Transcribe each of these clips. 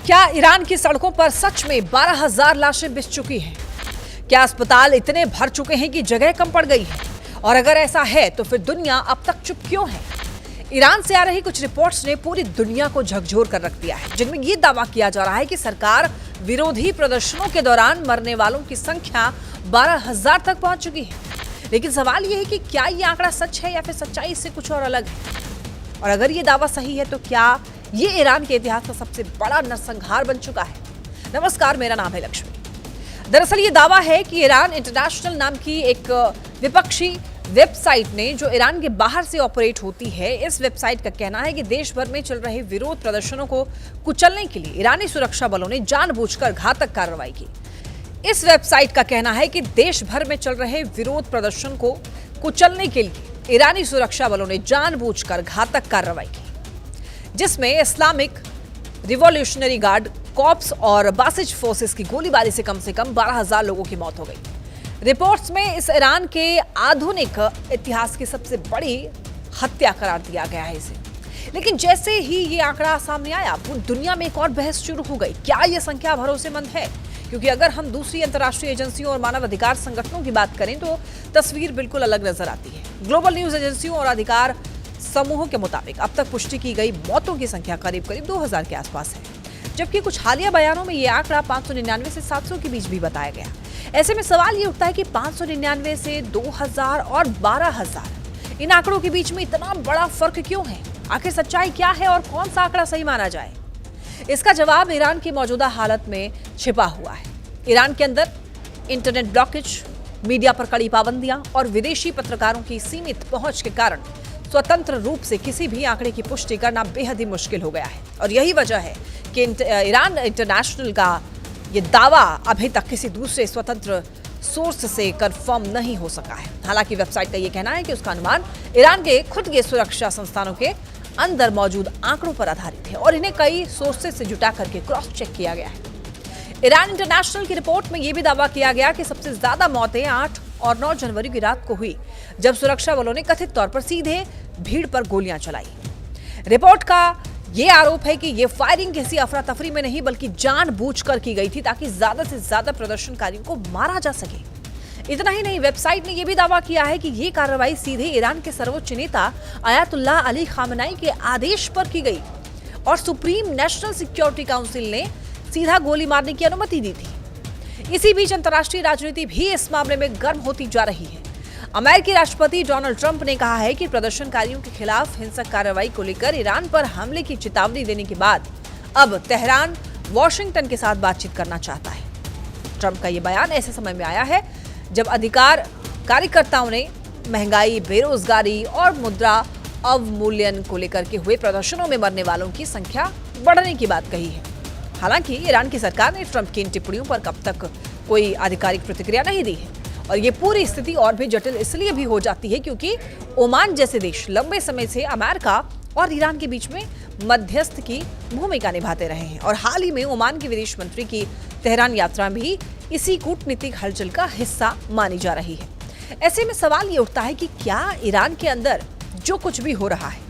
क्या ईरान की सड़कों पर सच में 12,000 लाशें बिछ चुकी हैं? क्या अस्पताल इतने भर चुके हैं कि जगह कम पड़ गई है? और अगर ऐसा है तो फिर दुनिया अब तक चुप क्यों है? ईरान से आ रही कुछ रिपोर्ट्स ने पूरी दुनिया को झकझोर कर रख दिया है, जिनमें यह दावा किया जा रहा है कि सरकार विरोधी प्रदर्शनों के दौरान मरने वालों की संख्या 12,000 तक पहुंच चुकी है। लेकिन सवाल यह है कि क्या ये आंकड़ा सच है या फिर सच्चाई से कुछ और अलग है? और अगर ये दावा सही है तो क्या ये ईरान के इतिहास का सबसे बड़ा नरसंहार बन चुका है? नमस्कार, मेरा नाम है लक्ष्मी। दरअसल ये दावा है कि ईरान इंटरनेशनल नाम की एक विपक्षी वेबसाइट ने, जो ईरान के बाहर से ऑपरेट होती है, इस वेबसाइट का कहना है कि देश भर में चल रहे विरोध प्रदर्शनों को कुचलने के लिए ईरानी सुरक्षा बलों ने जानबूझकर घातक कार्रवाई की। इस वेबसाइट का कहना है कि देश भर में चल रहे विरोध प्रदर्शन को कुचलने के लिए ईरानी सुरक्षा बलों ने जानबूझकर घातक कार्रवाई की, जिसमें इस्लामिक रिवॉल्यूशनरी गार्ड कॉर्प्स और बासिज फोर्सेस की गोलीबारी से कम 12,000 लोगों की मौत हो गई। रिपोर्ट्स में इस ईरान के आधुनिक इतिहास की सबसे बड़ी हत्या करार दिया गया है इसे। लेकिन जैसे ही ये आंकड़ा सामने आया, पूरी दुनिया में एक और बहस शुरू हो गई। क्या ये संख्या भरोसेमंद है? क्योंकि अगर हम दूसरी अंतर्राष्ट्रीय एजेंसियों और मानव अधिकार संगठनों की बात करें तो तस्वीर बिल्कुल अलग नजर आती है। ग्लोबल न्यूज एजेंसियों और अधिकार समूहों के मुताबिक अब तक पुष्टि की गई मौतों की संख्या करीब 2000 के आसपास है, जबकि कुछ हालिया बयानों में यह आंकड़ा 599 से 700 के बीच भी बताया गया। ऐसे में सवाल ये उठता है कि 599 से 2000 और 12,000, इन आंकड़ों के बीच में इतना बड़ा फर्क क्यों है? आखिर सच्चाई क्या है और कौन सा आंकड़ा सही माना जाए? इसका जवाब ईरान की मौजूदा हालत में छिपा हुआ है। ईरान के अंदर इंटरनेट ब्लॉकेज, मीडिया पर कड़ी पाबंदियां और विदेशी पत्रकारों की सीमित पहुंच के कारण स्वतंत्र रूप से किसी भी आंकड़े की पुष्टि करना बेहद ही मुश्किल हो गया है। और यही वजह है कि ईरान इंटरनेशनल का ये दावा अभी तक किसी दूसरे स्वतंत्र सोर्स से कंफर्म नहीं हो सका है। हालांकि वेबसाइट का ये कहना है कि उसका अनुमान ईरान के खुद के सुरक्षा संस्थानों के अंदर मौजूद आंकड़ों पर आधारित है और इन्हें कई सोर्सेज से जुटा करके क्रॉस चेक किया गया है। ईरान इंटरनेशनल की रिपोर्ट में यह भी दावा किया गया कि सबसे ज्यादा मौतें 8 और 9 जनवरी की रात को हुई, जब सुरक्षा बलों ने कथित तौर पर सीधे भीड़ पर गोलियां चलाई। रिपोर्ट का यह आरोप है कि यह फायरिंग किसी अफरा तफरी में नहीं बल्कि जानबूझकर की गई थी, ताकि ज्यादा से ज्यादा प्रदर्शनकारियों को मारा जा सके। इतना ही नहीं, वेबसाइट ने यह भी दावा किया है कि यह कार्रवाई सीधे ईरान के सर्वोच्च नेता आयतुल्लाह अली खामेनी के आदेश पर की गई और सुप्रीम नेशनल सिक्योरिटी काउंसिल ने सीधा गोली मारने की अनुमति दी थी। इसी बीच अंतर्राष्ट्रीय राजनीति भी इस मामले में गर्म होती जा रही है। अमेरिकी राष्ट्रपति डोनाल्ड ट्रंप ने कहा है कि प्रदर्शनकारियों के खिलाफ हिंसक कार्रवाई को लेकर ईरान पर हमले की चेतावनी देने के बाद अब तेहरान वॉशिंगटन के साथ बातचीत करना चाहता है। ट्रंप का यह बयान ऐसे समय में आया है जब अधिकार कार्यकर्ताओं ने महंगाई, बेरोजगारी और मुद्रा अवमूल्यन को लेकर के हुए प्रदर्शनों में मरने वालों की संख्या बढ़ने की बात कही है। हालांकि ईरान की सरकार ने ट्रंप की इन टिप्पणियों पर कब तक कोई आधिकारिक प्रतिक्रिया नहीं दी है। और ये पूरी स्थिति और भी जटिल इसलिए भी हो जाती है क्योंकि ओमान जैसे देश लंबे समय से अमेरिका और ईरान के बीच में मध्यस्थ की भूमिका निभाते रहे हैं और हाल ही में ओमान के विदेश मंत्री की तेहरान यात्रा भी इसी कूटनीतिक हलचल का हिस्सा मानी जा रही है। ऐसे में सवाल ये उठता है कि क्या ईरान के अंदर जो कुछ भी हो रहा है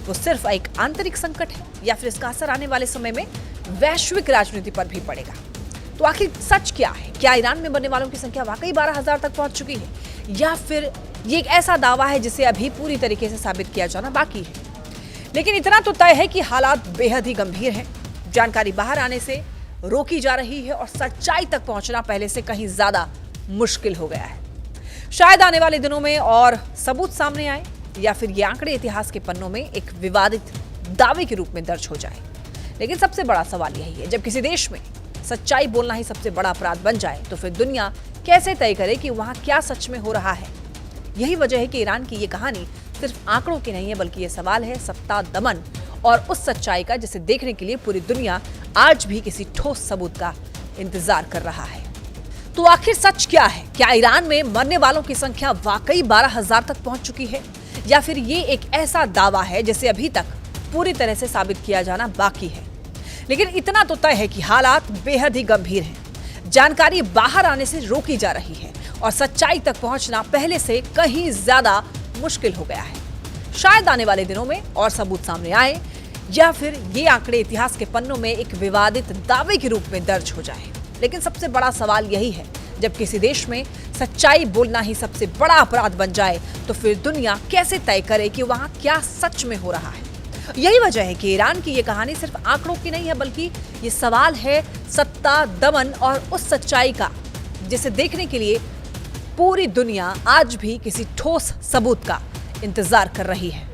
वो सिर्फ एक आंतरिक संकट है या फिर इसका असर आने वाले समय में वैश्विक राजनीति पर भी पड़ेगा? तो आखिर सच क्या है? क्या ईरान में मरने वालों की संख्या वाकई 12,000 तक पहुंच चुकी है या फिर ये एक ऐसा दावा है जिसे अभी पूरी तरीके से साबित किया जाना बाकी है? लेकिन इतना तो तय है कि हालात बेहद ही गंभीर हैं। जानकारी बाहर आने से रोकी जा रही है और सच्चाई तक पहुंचना पहले से कहीं ज्यादा मुश्किल हो गया है। शायद आने वाले दिनों में और सबूत सामने आए या फिर ये आंकड़े इतिहास के पन्नों में एक विवादित दावे के रूप में दर्ज हो जाए। लेकिन सबसे बड़ा सवाल यही है, जब किसी देश में सच्चाई बोलना ही सबसे बड़ा अपराध बन जाए तो फिर दुनिया कैसे तय करे कि वहां क्या सच में हो रहा है? यही वजह है कि ईरान की ये कहानी सिर्फ आंकड़ों की नहीं है, बल्कि ये सवाल है सत्ता, दमन और उस सच्चाई का जिसे देखने के लिए पूरी दुनिया आज भी किसी ठोस सबूत का इंतजार कर रहा है। तो आखिर सच क्या है? क्या ईरान में मरने वालों की संख्या वाकई 12,000 तक पहुंच चुकी है या फिर ये एक ऐसा दावा है जिसे अभी तक पूरी तरह से साबित किया जाना बाकी है? लेकिन इतना तो तय है कि हालात बेहद ही गंभीर हैं। जानकारी बाहर आने से रोकी जा रही है और सच्चाई तक पहुंचना पहले से कहीं ज्यादा मुश्किल हो गया है। शायद आने वाले दिनों में और सबूत सामने आए या फिर ये आंकड़े इतिहास के पन्नों में एक विवादित दावे के रूप में दर्ज हो जाए। लेकिन सबसे बड़ा सवाल यही है, जब किसी देश में सच्चाई बोलना ही सबसे बड़ा अपराध बन जाए तो फिर दुनिया कैसे तय करे कि वहां क्या सच में हो रहा है। यही वजह है कि ईरान की ये कहानी सिर्फ आंकड़ों की नहीं है, बल्कि ये सवाल है सत्ता, दमन और उस सच्चाई का जिसे देखने के लिए पूरी दुनिया आज भी किसी ठोस सबूत का इंतजार कर रही है।